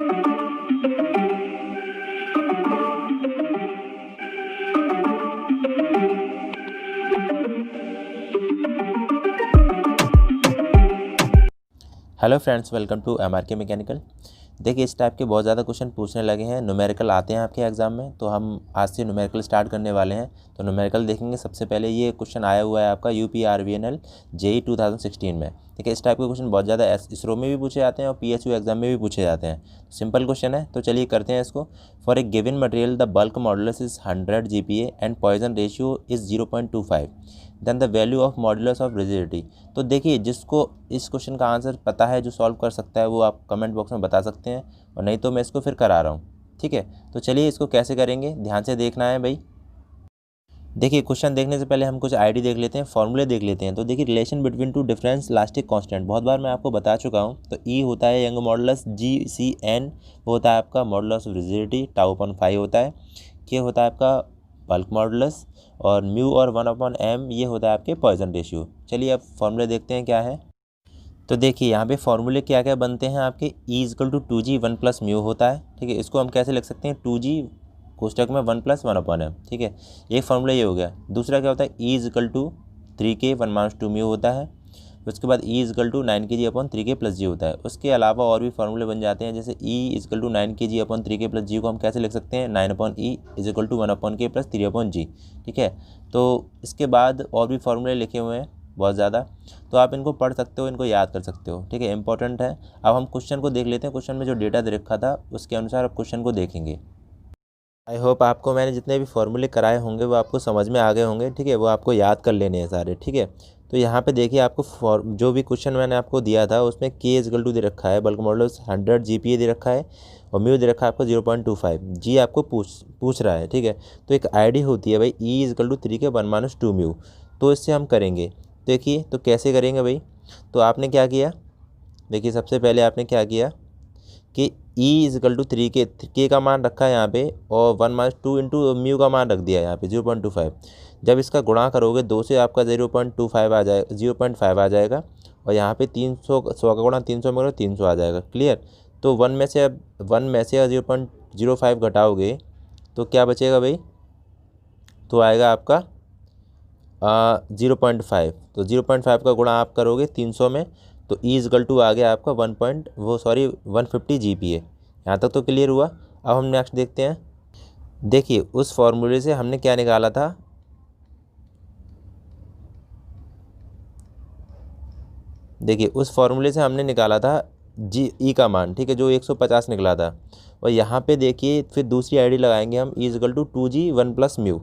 Hello friends, welcome to MRK mechanical. देखिए, इस type के बहुत ज़्यादा क्वेश्चन पूछने लगे हैं। न्यूमेरिकल आते हैं आपके एग्जाम में, तो हम आज से न्यूमेरिकल स्टार्ट करने वाले हैं। तो न्यूमेरिकल देखेंगे। सबसे पहले ये क्वेश्चन आया हुआ है आपका यूपीआरवीएनएल जेई 2016 में। ठीक है, इस टाइप के क्वेश्चन बहुत ज़्यादा इसरो में भी पूछे जाते हैं और पीएसयू एग्जाम में भी पूछे जाते हैं। सिंपल क्वेश्चन है, तो चलिए करते हैं इसको। For a given material the bulk modulus is 100 GPa and Poisson ratio is 0.25, then the value of modulus of rigidity. तो देखिए, जिसको इस क्वेश्चन का आंसर पता है, जो सॉल्व कर सकता है, वो आप कमेंट बॉक्स में बता सकते हैं, और नहीं तो मैं इसको फिर करा रहा हूँ। ठीक है, तो चलिए इसको कैसे करेंगे, ध्यान से देखना है भाई। देखिए, क्वेश्चन देखने से पहले हम कुछ आईडी देख लेते हैं, फॉर्मूले देख लेते हैं। तो देखिए, relation between two difference elastic constant बहुत बार मैं आपको बता चुका हूँ। तो ई होता है यंग मॉडुलस, जी सी एन वो होता है आपका modulus of rigidity, tau upon 5 होता है, के होता है आपका बल्क मॉडुलस, और म्यू और 1/m ये होता है आपके पॉइजन रेशियो। चलिए अब फॉर्मूले देखते हैं क्या है। तो देखिए, यहाँ पे फॉर्मूले क्या क्या बनते हैं आपके। E is equal to 2g 1 plus mu होता है। ठीक है, इसको हम कैसे लिख सकते हैं, 2g कोष्टक में 1 + 1/m। ठीक है, एक फॉर्मूला ये हो गया। दूसरा क्या होता है, ई इजकल टू 3k 1 - 2 म्यू होता है। उसके बाद e is equal to 9kg upon 3k + g होता है। उसके अलावा और भी फॉर्मूले बन जाते हैं, जैसे e is equal to 9kg upon 3k + g को हम कैसे लिख सकते हैं, 9/e is equal to 1/k + 3/g। ठीक है, तो इसके बाद और भी फॉर्मूले लिखे हुए हैं बहुत ज़्यादा, तो आप इनको पढ़ सकते हो, इनको याद कर सकते हो। ठीक है, इंपॉर्टेंट है। अब हम क्वेश्चन को देख लेते हैं। क्वेश्चन में जो डेटा दे रखा था उसके अनुसार अब क्वेश्चन को देखेंगे। आई होप आपको मैंने जितने भी फॉर्मूले कराए होंगे वो आपको समझ में आ गए होंगे। ठीक है, वो आपको याद कर लेने हैं सारे। ठीक है, तो यहाँ पे देखिए, आपको जो भी क्वेश्चन मैंने आपको दिया था उसमें के इजकल टू दे रखा है, बल्क मॉडुलस 100 GPa दे रखा है, और म्यू दे रखा है आपको 0.25, जी आपको पूछ रहा है। ठीक है, तो एक आईडी होती है भाई, ई इजकल टू 3k 1 - 2 म्यू। तो इससे हम करेंगे। देखिए, तो कैसे करेंगे भाई। तो आपने क्या किया, देखिए सबसे पहले आपने क्या किया कि ई इजकल टू 3k, के का मान रखा है यहाँ पे, और 1 - 2 इंटू म्यू का मान रख दिया है यहाँ पे 0.25। जब इसका गुणा करोगे 2 से आपका 0.25 आ जाएगा, 0.5 आ जाएगा, और यहाँ पे 300, 100 का गुणा 300 में करो 300 आ जाएगा। क्लियर। तो 1 में से 0.05 घटाओगे तो क्या बचेगा भाई, तो आएगा आपका 0.5। तो 0.5 का गुणा आप करोगे 300 में, तो ई इजकल टू आ गया आपका 150 GPa। यहाँ तक तो क्लियर हुआ। अब हम नेक्स्ट देखते हैं। देखिए, उस फॉर्मूले से हमने क्या निकाला था, देखिए उस फॉर्मूले से हमने निकाला था जी ई का मान। ठीक है, जो 150 निकला था। और यहाँ पे देखिए, फिर दूसरी आईडी लगाएंगे हम, ई इजकल टू 2g 1 + म्यू।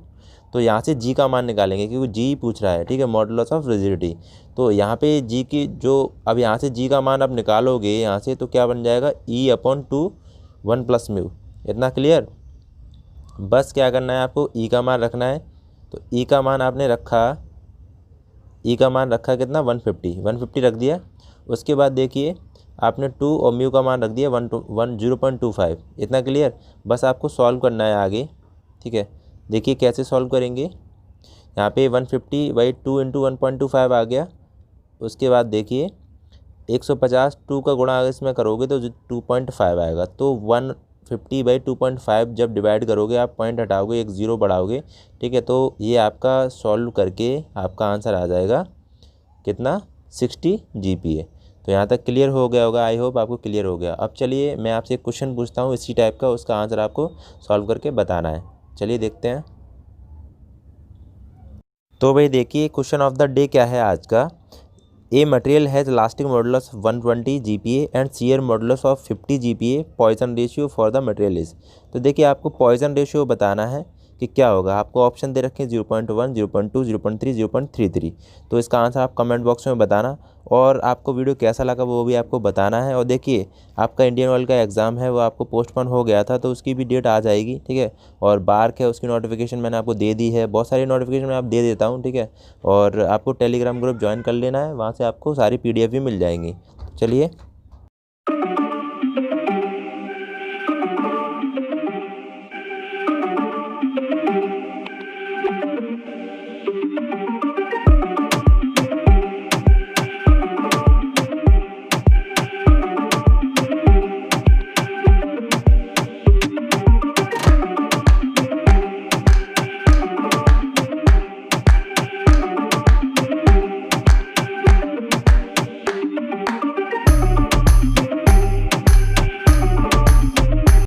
तो यहाँ से जी का मान निकालेंगे, क्योंकि जी पूछ रहा है। ठीक है, मॉडुलस ऑफ रिजिडिटी। तो यहाँ पे जी की जो, अब यहाँ से जी का मान आप निकालोगे यहाँ से, तो क्या बन जाएगा, E/2 1 + म्यू। इतना क्लियर। बस क्या करना है आपको, ई का मान रखना है। तो ई का मान आपने रखा, ई का मान रखा कितना, 150 रख दिया। उसके बाद देखिए, आपने 2 और म्यू का मान रख दिया 0.25। इतना क्लियर। बस आपको सॉल्व करना है आगे। ठीक है, देखिए कैसे सॉल्व करेंगे। यहाँ पे 150/2 इंटू 1.25 आ गया। उसके बाद देखिए 150, 2 का गुणा अगर इसमें करोगे तो 2.5 आएगा। तो 150/2.5 जब डिवाइड करोगे, आप पॉइंट हटाओगे, एक ज़ीरो बढ़ाओगे। ठीक है, तो ये आपका सॉल्व करके आपका आंसर आ जाएगा कितना, 60 GPa। तो यहाँ तक क्लियर हो गया होगा। आई होप आपको क्लियर हो गया। अब चलिए मैं आपसे एक क्वेश्चन पूछता हूँ इसी टाइप का, उसका आंसर आपको सॉल्व करके बताना है। चलिए देखते हैं। तो भाई देखिए, क्वेश्चन ऑफ द डे क्या है आज का। A material has elastic modulus 120 GPa and shear modulus of 50 GPa, Poisson ratio for the material is. तो देखिए, आपको पॉइजन रेशियो बताना है कि क्या होगा। आपको ऑप्शन दे रखे हैं 0.1, 0.2, 0.3, 0.33। तो इसका आंसर आप कमेंट बॉक्स में बताना, और आपको वीडियो कैसा लगा वो भी आपको बताना है। और देखिए, आपका इंडियन ऑयल का एग्ज़ाम है, वो आपको पोस्टपोन हो गया था, तो उसकी भी डेट आ जाएगी। ठीक है, और बार्क है, उसकी नोटिफिकेशन मैंने आपको दे दी है। बहुत सारी नोटिफिकेशन मैं आप दे देता हूँ। ठीक है, और आपको टेलीग्राम ग्रुप ज्वाइन कर लेना है, वहाँ से आपको सारी PDF भी मिल जाएंगी। चलिए।